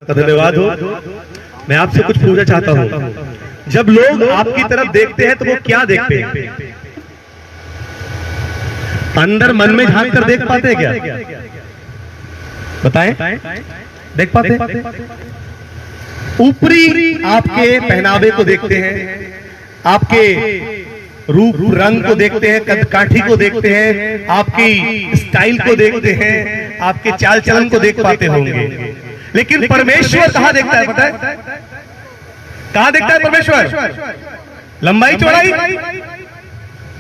धन्यवाद हो। मैं आपसे कुछ पूछना चाहता हूँ, जब लोग आपकी तरफ देखते हैं तो वो क्या देखते हैं? अंदर मन में झांक कर देख पाते हैं क्या? बताएं, देख पाते? ऊपरी आपके पहनावे को देखते हैं, आपके रूप रंग को देखते हैं, कद काठी को देखते हैं, आपकी स्टाइल को देखते हैं, आपके चाल चलन को देख पाते होंगे। लेकिन परमेश्वर कहां देखता है? पता है कहां देखता है परमेश्वर? लंबाई चौड़ाई,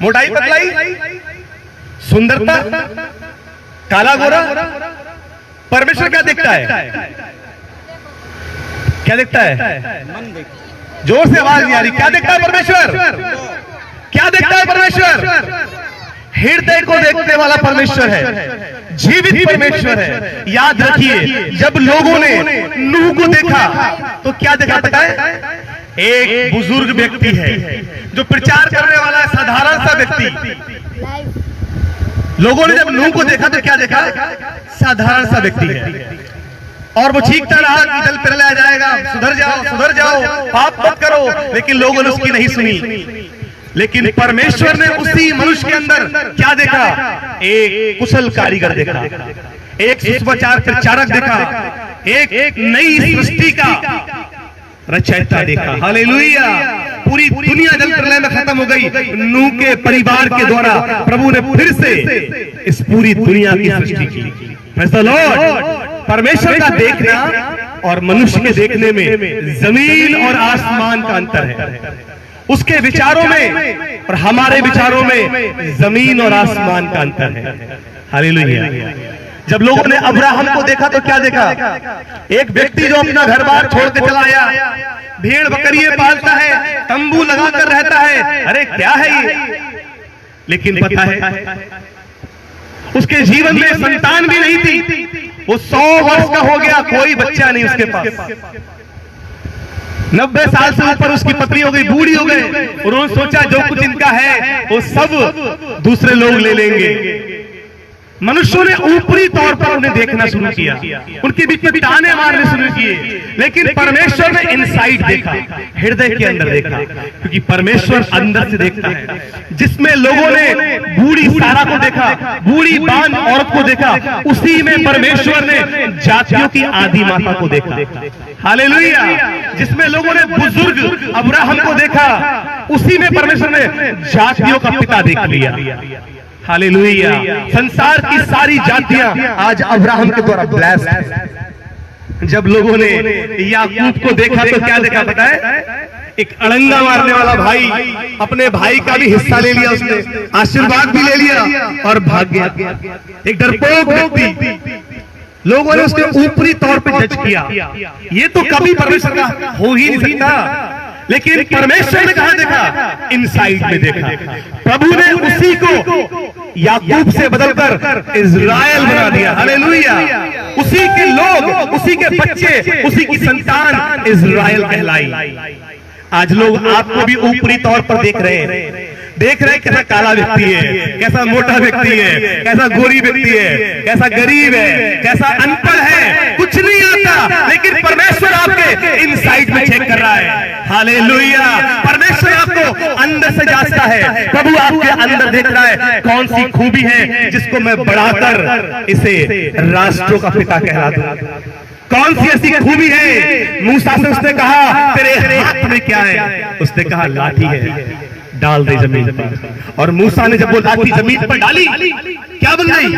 मोटाई पतलाई, सुंदरता, काला गोरा? परमेश्वर क्या देखता है? क्या देखता है? जोर से आवाज नहीं आ रही। क्या देखता है परमेश्वर? क्या देखता है परमेश्वर? हृदय को देखने वाला परमेश्वर है, जीवित परमेश्वर है। याद रखिए, जब लोगों ने नूह को देखा तो क्या देखा पता है? एक बुजुर्ग व्यक्ति है जो प्रचार करने वाला है, साधारण सा व्यक्ति। लोगों ने जब नूह को देखा तो क्या देखा? साधारण सा व्यक्ति है, और वो चीखता रहा कि जल प्रलय आ जाएगा, सुधर जाओ, सुधर जाओ, पाप मत करो। लेकिन लोगों ने उसकी नहीं सुनी। लेकिन परमेश्वर ने उसी मनुष्य के अंदर क्या देखा? एक कुशल कारीगर देखा, एक सुसमाचार प्रचारक देखा, एक नई सृष्टि का रचयिता देखा। हालेलुया! पूरी दुनिया जल प्रलय में खत्म हो गई। नूह के परिवार के द्वारा प्रभु ने फिर से इस पूरी दुनिया की सृष्टि की। Praise the Lord! परमेश्वर का देखना और मनुष्य के देखने में जमीन और आसमान का अंतर है। उसके विचारों में और हमारे विचारों में जमीन और आसमान का अंतर है। हालेलुया! जब लोगों ने अब्राहम को देखा तो क्या देखा? एक व्यक्ति जो अपना घर बार छोड़ के चला आया, भेड़ बकरियां पालता है, तंबू लगाकर रहता है। अरे क्या है ये? लेकिन पता है उसके जीवन में संतान भी नहीं थी। वो 100 वर्ष का हो गया, कोई बच्चा नहीं उसके पास। 90 साल से ऊपर उसकी पत्नी हो गई, बूढ़ी हो गई। उन्होंने सोचा जो कुछ इनका है वो सब दूसरे लोग ले लेंगे। मनुष्यों ने ऊपरी तौर पर उन्हें देखना शुरू किया, उनके बीच में ताने मारने शुरू किए। लेकिन परमेश्वर ने इनसाइड देखा, हृदय के अंदर देखा, क्योंकि परमेश्वर अंदर से देखता है। जिसमें लोगों ने बूढ़ी सारा को देखा, बूढ़ी बांझ औरत को देखा, उसी में परमेश्वर ने जातियों की आदि माता को देखा। हालेलुया! जिसमें लोगों ने बुजुर्ग अब्राहम को देखा, उसी में परमेश्वर ने जातियों का पिता देख लिया। हालेलुया! संसार की सारी जातियां आज अब्राहम के द्वारा ब्लेस्ड है। जब लोगों ने याकूब को देखा तो क्या देखा पता है? एक अड़ंगा मारने वाला भाई, अपने भाई का भी हिस्सा ले लिया उसने, आशीर्वाद भी ले लिया और भाग गया। एक डरपोक व्यक्ति। लोगों ने उसके ऊपरी तौर पे जज किया। ये तो कभी परमेश्वर का हो ही नहीं सकता। लेकिन परमेश्वर ने कहां देखा? इनसाइड में देखा। प्रभु ने उसी को याकूब से बदलकर इज़राइल बना दिया। हालेलुया! उसी के लोग, उसी के बच्चे, उसी की संतान इज़राइल कहलाई। आज लोग आपको भी ऊपरी तौर पर देख रहे हैं, कैसा काला व्यक्ति है, कैसा मोटा व्यक्ति है, कैसा गोरी व्यक्ति है, कैसा गरीब है, कैसा अनपढ़ है, कुछ नहीं आता। लेकिन परमेश्वर आपके इनसाइड में चेक कर रहा है। हालेलुया! परमेश्वर आपको अंदर से जांचता है। प्रभु आपके अंदर देख रहा है कौन सी खूबी है जिसको मैं बढ़ाकर इसे राष्ट्रों का पिता कहला दूं। कौन सी ऐसी खूबी है? मूसा से उसने कहा तेरे हाथ में क्या है? उसने कहा लाठी है, डाल दे जमीन पर। और मूसा ने जब वो लाठी जमीन पर डाली, क्या बन गई?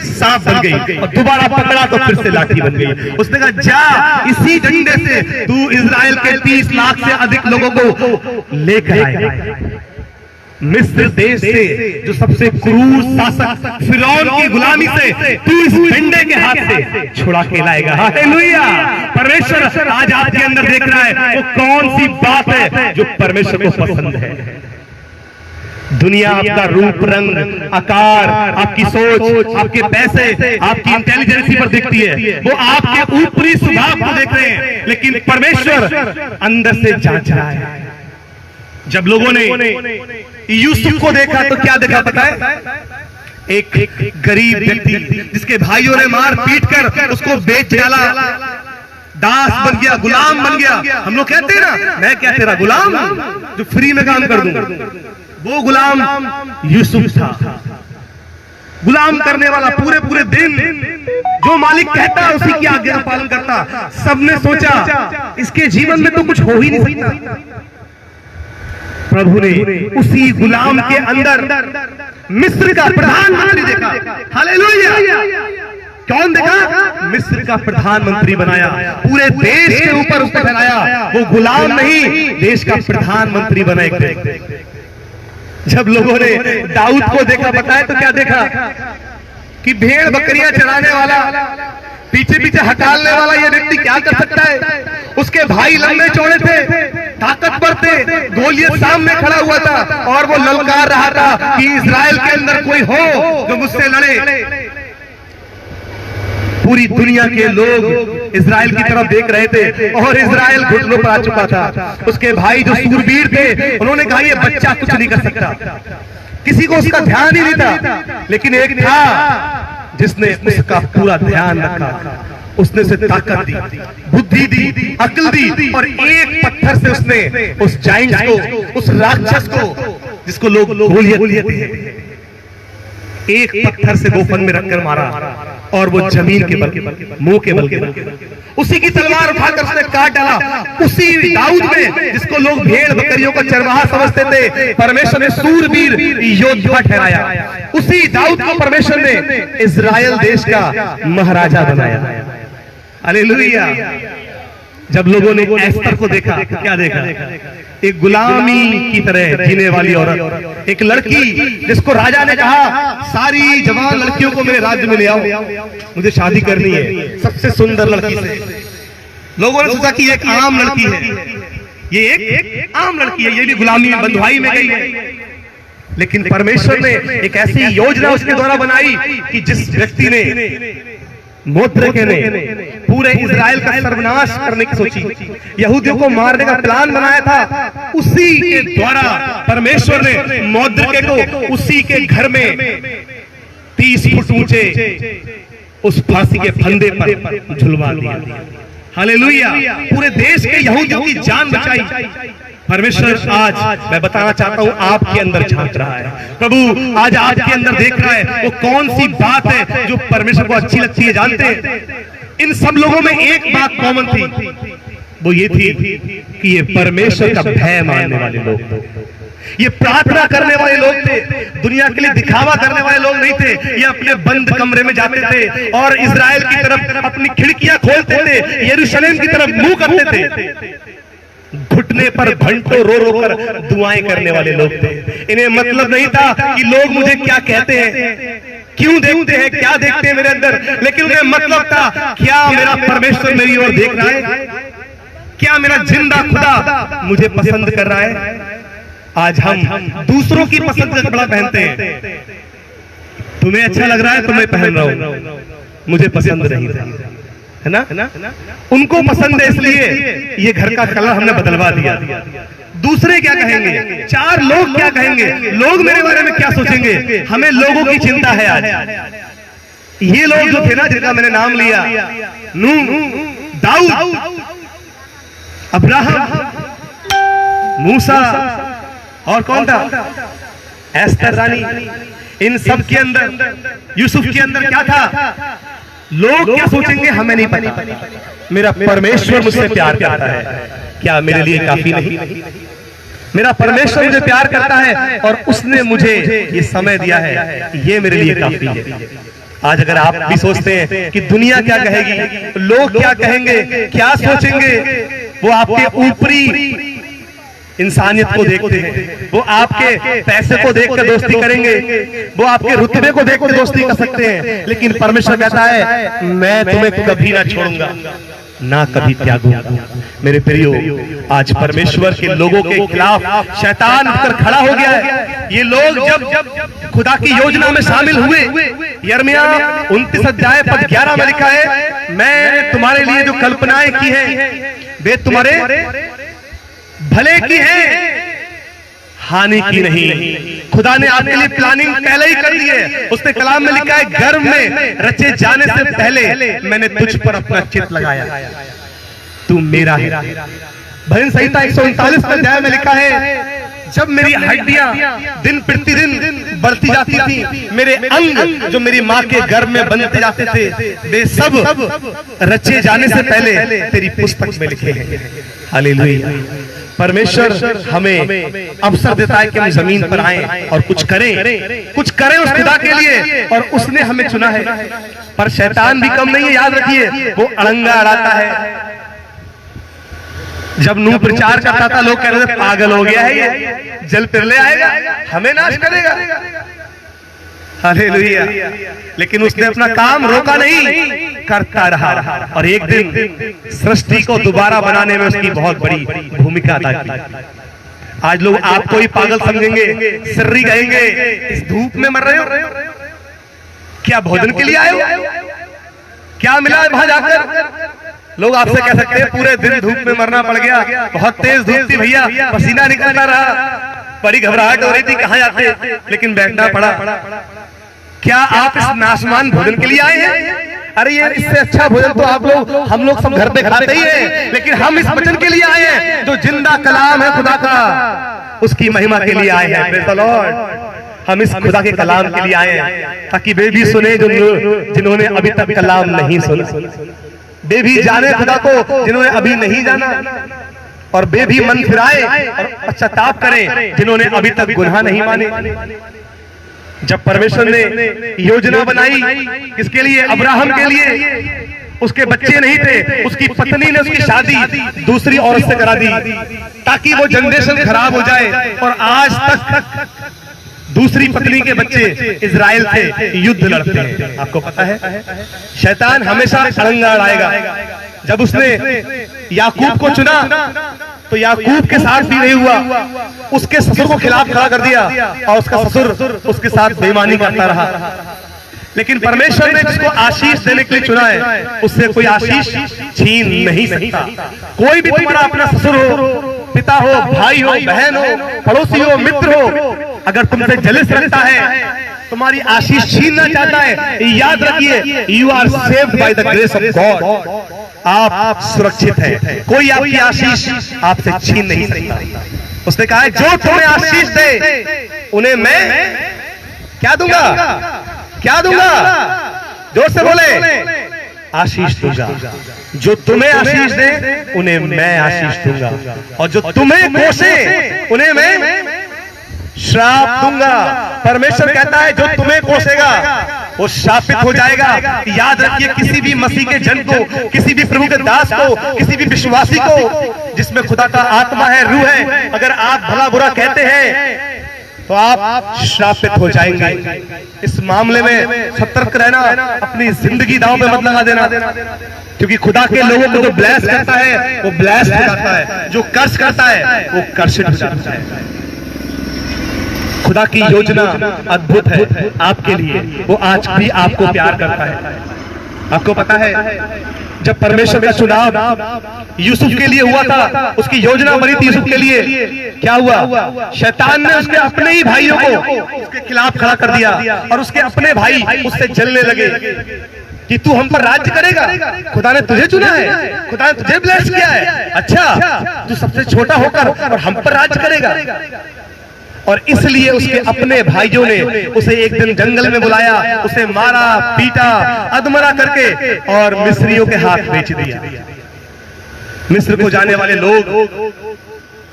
सांप बन गई। और दोबारा पकड़ा तो फिर से लाठी बन गई। उसने कहा जा, इसी डंडे से तू इज़राइल के 30 लाख से अधिक लोगों को लेकर आएगा। मिस्र देश से, जो सबसे क्रूर शासक फिरौन की गुलामी से, तू इस डंडे के हाथ से छुड़ा के लाएगा। हालेलुया! परमेश्वर आज आपके अंदर देख रहा है वो कौन सी बात है जो परमेश्वर को पसंद है। दुनिया आपका रूप, रंग, आकार, आपकी सोच, आपके पैसे, आपकी इंटेलिजेंसी पर दिखती है। वो आपके ऊपरी स्वभाव को देख रहे हैं। लेकिन परमेश्वर अंदर से जांच रहा है। जब लोगों ने यूसुफ को देखा तो क्या देखा पता है? एक गरीब व्यक्ति जिसके भाइयों ने मार पीट कर उसको बेच डाला, दास बन गया, गुलाम बन गया। हम लोग कहते हैं ना, मैं क्या तेरा गुलाम जो फ्री में काम कर दूं। वो गुलाम यूसुफ था, गुलाम करने वाला, पूरे पूरे दिन जो मालिक कहता उसी की आज्ञा का पालन करता। सबने सोचा इसके जीवन में तो कुछ हो ही नहीं सकता। प्रभु ने उसी गुलाम के अंदर मिस्र का प्रधानमंत्री देखा। हालेलुया! कौन देखा? मिस्र का प्रधानमंत्री बनाया, पूरे देश के ऊपर उसने फैलाया। वो गुलाम नहीं, देश का प्रधानमंत्री बना। जब लोगों ने दाऊद को देखा, बताए तो क्या देखा कि भेड़ बकरियां चराने वाला, पीछे पीछे हटालने वाला ये व्यक्ति क्या कर सकता है? उसके भाई लंबे चौड़े थे, ताकतवर थे, गोलियत सामने खड़ा हुआ था और वो ललकार रहा था कि इजराइल के अंदर कोई हो जो मुझसे लड़े। पूरी दुनिया के लोग इजराइल की तरफ देख रहे थे और इजराइल घुटनों पर आ चुका था। उसके भाई जो सूरवीर थे, उन्होंने कहा ये बच्चा कुछ नहीं कर सकता। किसी को उसका ध्यान ही नहीं था, लेकिन एक था जिसने उसका पूरा ध्यान रखा। उसने उसे ताकत दी, बुद्धि दी, अक्ल दी और एक पत्थर से उसने उस जाइंट को, उस राक्षस को, जिसको लोग गोलियत थे, एक पत्थर से गोफन में रखकर मारा और वो जमीन के बल, मुंह के बल, उसी की तलवार उठाकर उसने काट डाला। उसी दाऊद में, जिसको लोग भेड़ बकरियों का चरवाहा समझते थे, परमेश्वर ने सूरवीर योद्धा ठहराया। उसी दाऊद को परमेश्वर ने इजराइल देश का महाराजा बनाया। हालेलुया! जब लोगों ने एस्तर को देखा तो क्या देखा? एक गुलामी की तरह जीने वाली औरत, एक लड़की जिसको राजा ने कहा सारी जवान लड़कियों को मेरे राज्य में ले आओ, मुझे शादी करनी है सबसे सुंदर लड़की से। लोगों ने सोचा कि एक आम लड़की है, ये एक आम लड़की है, ये भी गुलामी में, बंधुआई में गई है। लेकिन परमेश्वर ने एक ऐसी योजना उसके द्वारा बनाई कि जिस व्यक्ति ने, मोद्रेके ने पूरे इजराइल का सर्वनाश करने की सोची, यहूदियों को मारने का प्लान बनाया था, उसी के द्वारा परमेश्वर ने मोद्रेके को उसी के घर में 30 फुट ऊंचे उस फांसी के फंदे पर झुलवा दिया। हालेलुया! पूरे देश के यहूदियों की जान बचाई। परमेश्वर आज मैं बताना चाहता हूं आपके अंदर झांक रहा है। प्रभु आज आपके अंदर देख रहा है वो कौन सी बात है जो परमेश्वर को अच्छी लगती है। जानते हैं, इन सब लोगों में एक बात कॉमन थी, वो ये थी कि ये परमेश्वर का भय मानने वाले लोग थे, ये प्रार्थना करने वाले लोग थे, दुनिया के लिए दिखावा करने वाले लोग नहीं थे। ये अपने बंद कमरे में जाते थे और इजराइल की तरफ अपनी खिड़कियां खोलते थे, यरूशलेम की तरफ मुंह करते थे। घुटने पर घंटों रो रो कर दुआएं करने वाले लोग थे। इन्हें मतलब नहीं था कि लोग मुझे क्या कहते हैं, क्यों देखते हैं, क्या देखते हैं मेरे अंदर, लेकिन उन्हें मतलब था क्या मेरा परमेश्वर मेरी ओर देख रहा है, क्या मेरा जिंदा खुदा मुझे पसंद कर रहा है। आज हम दूसरों की पसंद का कपड़ा पहनते हैं, तुम्हें अच्छा लग रहा है तो मैं पहन रहा हूं, मुझे पसंद नहीं है ना। उनको पसंद है इसलिए ये घर का कलर हमने बदलवा दिया। दूसरे क्या कहेंगे, चार लोग क्या कहेंगे, लोग मेरे बारे में क्या सोचेंगे, हमें लोगों की चिंता है। आज ये लोग जो थे ना, जिनका मैंने नाम लिया, नूह, दाऊद, अब्राहम, मूसा और कौन था, एस्तर रानी, इन सब के अंदर, यूसुफ के अंदर क्या था, लोग क्या सोचेंगे हमें नहीं पता, मेरा परमेश्वर मुझसे प्यार करता है, क्या मेरे लिए काफी नहीं? मेरा परमेश्वर मुझे प्यार करता है और उसने मुझे ये समय दिया है, ये मेरे लिए काफी है। आज अगर आप भी सोचते हैं कि दुनिया क्या कहेगी, लोग क्या कहेंगे, क्या सोचेंगे, वो आपके ऊपरी इंसानियत को देखते हैं, वो आपके पैसे को देखकर दोस्ती करेंगे, वो आपके रुतबे को देखकर दोस्ती कर सकते हैं, लेकिन परमेश्वर कहता है मैं तुम्हें कभी ना छोड़ूंगा, ना कभी त्यागूंगा। मेरे प्रियो, आज परमेश्वर के लोगों के खिलाफ शैतान उठकर खड़ा हो गया है। ये लोग जब खुदा की योजना में शामिल हुए, यिर्मयाह 29 अध्याय पद 11 में लिखा है, मैं तुम्हारे लिए जो कल्पनाएं की है वे तुम्हारे भले की है, हानि की नहीं। खुदा ने आपके लिए प्लानिंग पहले ही कर दी है। उसने कलाम में लिखा है, गर्भ में रचे जाने से पहले मैंने तुझ पर अपना चित्त लगाया। तू मेरा है। भजन संहिता 139 अध्याय में लिखा है, जब मेरी हड्डियां दिन प्रतिदिन बढ़ती जाती थी, मेरे अंग जो मेरी माँ के गर्भ में बनते जाते थे, वे सब रचे जाने से पहले तेरी पुस्तक में लिखे हैं। हालेलुया। परमेश्वर हमें अवसर देता है कि हम जमीन पर आए और कुछ करें उस खुदा के लिए, और उसने हमें चुना है। पर शैतान भी कम नहीं है, याद रखिए, वो अड़ंगा अड़ाता है। जब नूह प्रचार करता था, लोग कह रहे थे पागल हो गया है ये, जल पिघले आएगा, हमें नाश करेगा। हालेलुया। लेकिन उसने अपना काम रोका नहीं, करता रहा, और एक दिन सृष्टि को दोबारा बनाने में उसकी बहुत बड़ी भूमिका अदा की। आज लोग आपको ही पागल समझेंगे, सर्री कहेंगे, इस धूप में मर रहे हो, क्या भोजन के लिए आए हो, क्या मिला है वहां जाकर? लोग आपसे कह सकते हैं पूरे दिन धूप में मरना पड़ गया, बहुत तेज धूप थी भैया, पसीना निकलता रहा, बड़ी घबराहट हो रही थी, कहां जाते, लेकिन बैठना पड़ा। क्या आप इस नाशमान भोजन के लिए आए हैं? अरे ये इससे अच्छा भोजन तो आप लोग, हम लोग सब घर पे खाते ही हैं, लेकिन हम इस वचन के लिए आए हैं जो जिंदा कलाम है खुदा का, उसकी महिमा के लिए आए हैं। Praise the Lord. हम इस खुदा के कलाम के लिए आए हैं ताकि वे भी सुने जिन्होंने अभी तक कलाम नहीं सुना, वे भी जाने खुदा को जिन्होंने अभी नहीं जाना, और वे भी मन फिराए और पश्चाताप करें जिन्होंने अभी तक गुनाह नहीं माने। जब परमेश्वर ने योजना बनाई किसके लिए? अब्राहम के लिए। उसके बच्चे नहीं थे, उसकी पत्नी ने उसकी शादी दूसरी औरत से करा दी ताकि वो जनरेशन खराब हो जाए, और आज तक दूसरी पत्नी के बच्चे इजराइल थे, युद्ध लड़ते हैं। आपको पता है शैतान हमेशा अड़ंगा अड़ाएगा। जब उसने याकूब को चुना तो याकूब के साथ भी नहीं हुआ, उसके ससुर को खिलाफ खड़ा कर दिया, और उसका ससुर उसके साथ बेईमानी करता रहा। लेकिन परमेश्वर ने जिसको आशीष देने के लिए चुना है, उससे कोई आशीष छीन नहीं सकता। कोई भी तुम्हारा अपना ससुर हो, पिता हो, भाई हो, बहन हो, पड़ोसी हो, मित्र हो, अगर तुमसे जलिस रखता है, तुम्हारी आशीष छीनना चाहता है, याद रखिए, you are saved by the grace of God. आप सुरक्षित हैं, कोई आपकी आशीष आपसे छीन नहीं सकता। उसने कहा है जो तुम्हें आशीष दे उन्हें मैं क्या दूंगा? क्या दूंगा? जोर से बोले, आशीष दूंगा। जो तुम्हें आशीष दे उन्हें मैं आशीष दूंगा, और जो तुम्हें कोसे उन्हें मैं श्राप दूंगा। परमेश्वर कहता है जो तुम्हें कोसेगा वो शापित हो जाएगा। याद रखिए, किसी भी मसीह के जन को, किसी भी प्रभु के दास को, किसी भी विश्वासी को जिसमें खुदा का आत्मा है, रूह है, अगर आप भला बुरा कहते हैं तो आप श्रापित हो जाएंगे। इस मामले में सतर्क रहना, अपनी जिंदगी दांव पे मत लगा देना, क्योंकि खुदा के लोगों को जो ब्लेस करता है वो ब्लेस हो जाता है, जो कर्ष करता है वो कर्षित हो जाता है। खुदा की योजना अद्भुत है आपके लिए, वो आज भी आपको प्यार करता है। आपको पता है जब परमेश्वर का चुनाव यूसुफ के लिए हुआ था, उसकी योजना बनी थी यूसुफ के लिए, क्या हुआ? शैतान ने उसके अपने ही भाइयों को उसके खिलाफ खड़ा कर दिया, और उसके अपने भाई उससे जलने लगे कि तू हम पर राज्य करेगा। खुदा ने तुझे चुना है, खुदा ने तुझे ब्लेस किया है, अच्छा तू सबसे छोटा होकर और हम पर राज्य करेगा। और इसलिए उसके अपने भाइयों ने उसे एक दिन जंगल में बुलाया, उसे मारा, पीटा, अधमरा करके और मिस्रियों के हाथ बेच दिया। मिस्र को जाने वाले लोग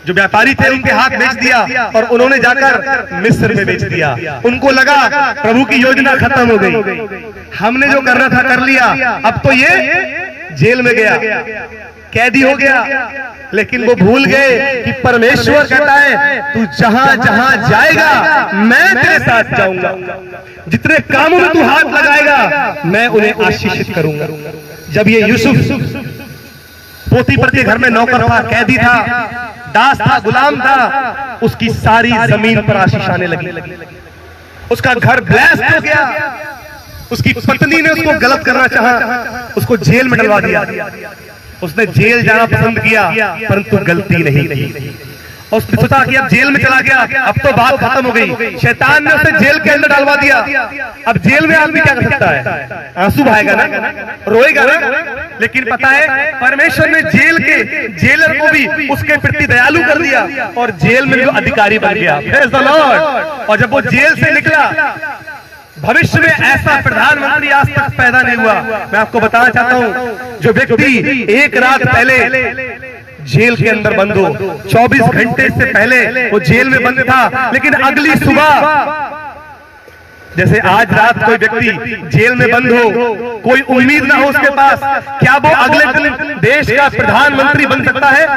जो व्यापारी थे उनके हाथ बेच दिया, और उन्होंने जाकर मिस्र में बेच दिया। उनको लगा प्रभु की योजना खत्म हो गई, हमने जो करना था कर लिया, अब तो ये जेल में गया, कैदी हो गया। लेकिन वो भूल गए कि परमेश्वर कहता है तू जहां जहां जाएगा मैं तेरे साथ जाऊंगा, जितने कामों में तू हाथ लगाएगा मैं उन्हें आशीषित करूंगा। जब ये यूसुफ पोतीफर के घर में नौकर था, कैदी था, दास था, गुलाम था, उसकी सारी जमीन पर आशीष आने लगी, उसका घर ब्लेस्ड हो गया। उसकी पत्नी ने उसको गलत करना चाहा, उसको जेल में डलवा दिया। उसने जेल जाना पसंद किया परंतु गलती नहीं की, उसने सोचा कि अब जेल में चला गया, अब तो बात खत्म हो गई। शैतान ने उसे जेल के अंदर डालवा दिया। अब जेल में आदमी क्या कर सकता है? आंसू बहाएगा ना, रोएगा ना। लेकिन पता है परमेश्वर ने जेल के जेलर को भी उसके प्रति दयालु कर दिया और जेल में जो अधिकारी बन गया। Praise the Lord. और जब वो जेल से निकला, भविष्य में ऐसा प्रधानमंत्री आज तक पैदा नहीं हुआ। मैं आपको बताना चाहता हूं, जो व्यक्ति एक रात पहले जेल के अंदर बंद हो, 24 घंटे से पहले वो जेल में बंद था, लेकिन अगली सुबह, जैसे आज रात कोई व्यक्ति जेल में बंद हो, कोई उम्मीद ना हो उसके पास, क्या वो अगले दिन देश का प्रधानमंत्री बन सकता है?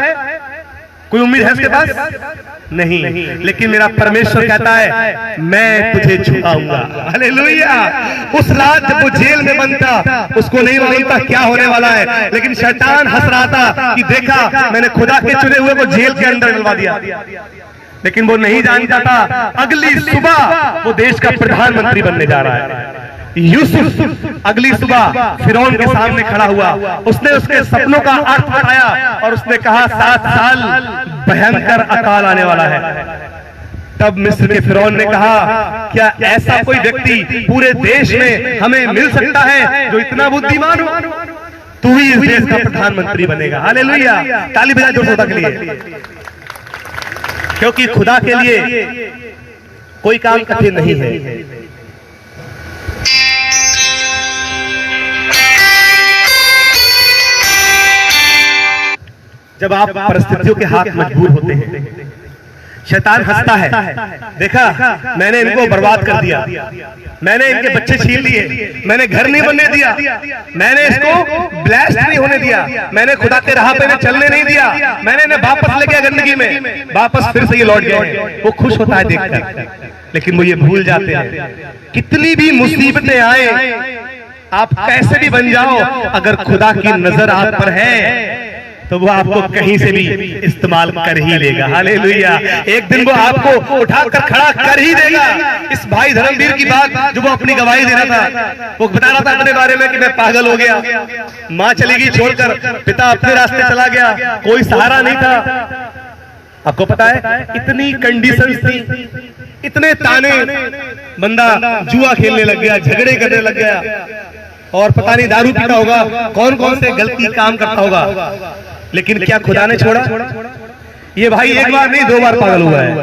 कोई उम्मीद है उसके पास? नहीं। लेकिन मेरा परमेश्वर कहता है मैं तुझे छुपाऊंगा। हालेलुया। उस रात जब वो जेल में बंद था, उसको नहीं मालूम था क्या होने वाला है, लेकिन शैतान हंस रहा था कि देखा मैंने खुदा के चुने हुए को जेल के अंदर डलवा दिया। लेकिन वो नहीं जानता था अगली सुबह वो देश का प्रधानमंत्री बनने जा रहा है। यूसुफ अगली सुबह फिरौन के सामने खड़ा हुआ। उसने उसके सपनों का अर्थ बताया और उसने कहा 7 साल भयंकर अकाल आने वाला है। तब मिस्र के फिरौन ने कहा क्या ऐसा कोई व्यक्ति पूरे देश में हमें मिल सकता है जो इतना बुद्धिमान हो? तू ही इस देश का प्रधानमंत्री बनेगा। हालेलुया। ताली बजाएं जोर से के लिए, क्योंकि खुदा के लिए कोई काम कठिन नहीं है। जब आप परिस्थितियों के हाथ मजबूर होते हैं, शैतान हंसता है, देखा मैंने इनको बर्बाद कर दिया, मैंने इनके बच्चे छीन लिए, मैंने घर नहीं बनने दिया, मैंने इसको ब्लेस्ड नहीं होने दिया, मैंने खुदा के राह पे चलने नहीं दिया, मैंने इन्हें वापस ले गया गंदगी में, वापस फिर से ये लौट गए। वो खुश होता है देखकर, लेकिन वो ये भूल जाते हैं कितनी भी मुसीबतें आए, आप कैसे भी बन जाओ, अगर खुदा की नजर आप पर है तो वो आपको कहीं से भी इस्तेमाल कर ही लेगा। हालेलुया। एक दिन वो आपको उठाकर खड़ा कर ही देगा। इस भाई धर्मवीर की बात जो वो अपनी गवाही दे रहा था, वो बता रहा था अपने बारे में कि मैं पागल हो गया, माँ चली गई छोड़कर, पिता अपने रास्ते चला गया, कोई सहारा नहीं था। आपको पता है इतनी कंडीशंस थी, इतने ताने, बंदा जुआ खेलने लग गया, झगड़े करने लग गया, और पता नहीं दारू पीता होगा, कौन कौन से गलती काम करता होगा। लेकिन क्या खुदा ने छोड़ा? ये भाई एक बार नहीं 2 बार पागल हुआ है।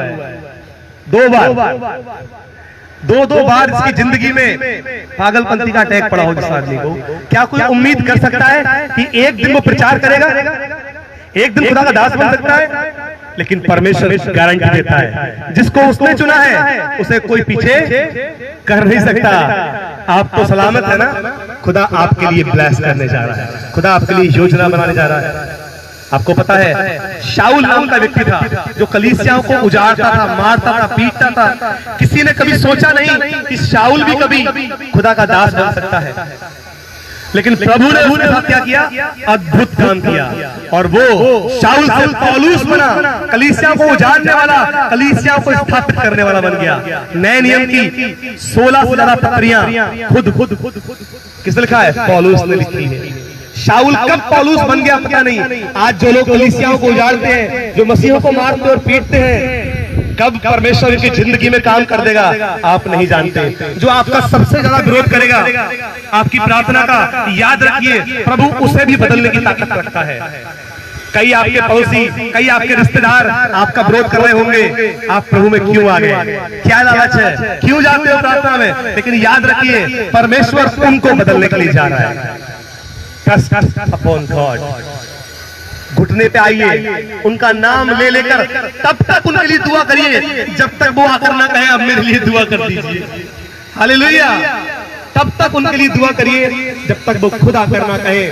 2 बार इसकी जिंदगी में पागलपंती का अटैक पड़ा हो जिस आदमी को। क्या कोई उम्मीद कर सकता है कि एक दिन वो प्रचार करेगा, एक दिन खुदा का दास बन सकता है? लेकिन परमेश्वर गारंटी देता है जिसको उसने चुना है उसे कोई पीछे कर नहीं सकता। आप तो सलामत है ना, खुदा आपके लिए ब्लेस करने जा रहा है, खुदा आपके लिए योजना बनाने जा रहा है। आपको पता है शाऊल नाम का व्यक्ति था जो कलीसियाओं को उजाड़ता था, मारता था, पीटता था। किसी ने कभी सोचा नहीं कि शाऊल भी कभी खुदा का दास बन सकता है, लेकिन प्रभु ने उसके साथ क्या किया? अद्भुत काम किया, और वो शाऊल से पौलुस बना, कलीसिया को उजाड़ने वाला, कलीसिया को स्थापित करने वाला बन गया। नए नियम की 16 से ज्यादा पत्रियां खुद किसने लिखा है? पौलुस ने लिखी है। शाऊल कब पौलुस बन गया पता नहीं। आज जो लोग कलीसियाओं को उजाड़ते हैं, जो मसीहों को मारते और पीटते हैं, कब परमेश्वर की जिंदगी में काम कर देगा आप नहीं जानते। जो आपका सबसे ज्यादा विरोध करेगा आपकी प्रार्थना का, याद रखिए प्रभु उसे भी बदलने की ताकत रखता है। कई आपके पड़ोसी, कई आपके रिश्तेदार आपका विरोध कर रहे होंगे, आप प्रभु में क्यों आ गए? क्या लालच है? क्यों जाते हो प्रार्थना में? लेकिन याद रखिए परमेश्वर तुमको बदलने के लिए जा रहा है। Trust upon God. घुटने पे आइए, उनका नाम ले लेकर तब तक उनके लिए दुआ करिए जब तक वो आकर ना कहे अब मेरे लिए दुआ कर दीजिए। हालेलुया। तब तक उनके लिए दुआ करिए जब तक वो खुद आकर ना कहे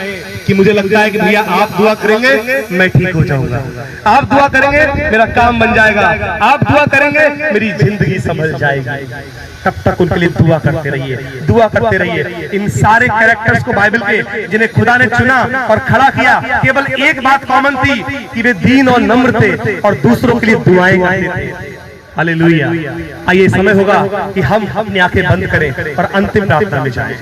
कि मुझे लगता है कि भैया आप दुआ करेंगे मैं ठीक हो जाऊंगा, आप दुआ करेंगे मेरा काम बन जाएगा, आप दुआ करेंगे मेरी जिंदगी संभल जाएगी। तब तक उनके लिए दुआ करते रहिए, दुआ करते रहिए। इन सारे कैरेक्टर्स को बाइबल के जिन्हें खुदा ने चुना और खड़ा किया, केवल एक बात कॉमन थी कि वे दीन और नम्र थे और दूसरों के लिए दुआएं करते थे। हालेलुया। आइए समय होगा कि हम अपनी आंखें बंद करें और अंतिम प्रार्थना में जाएं।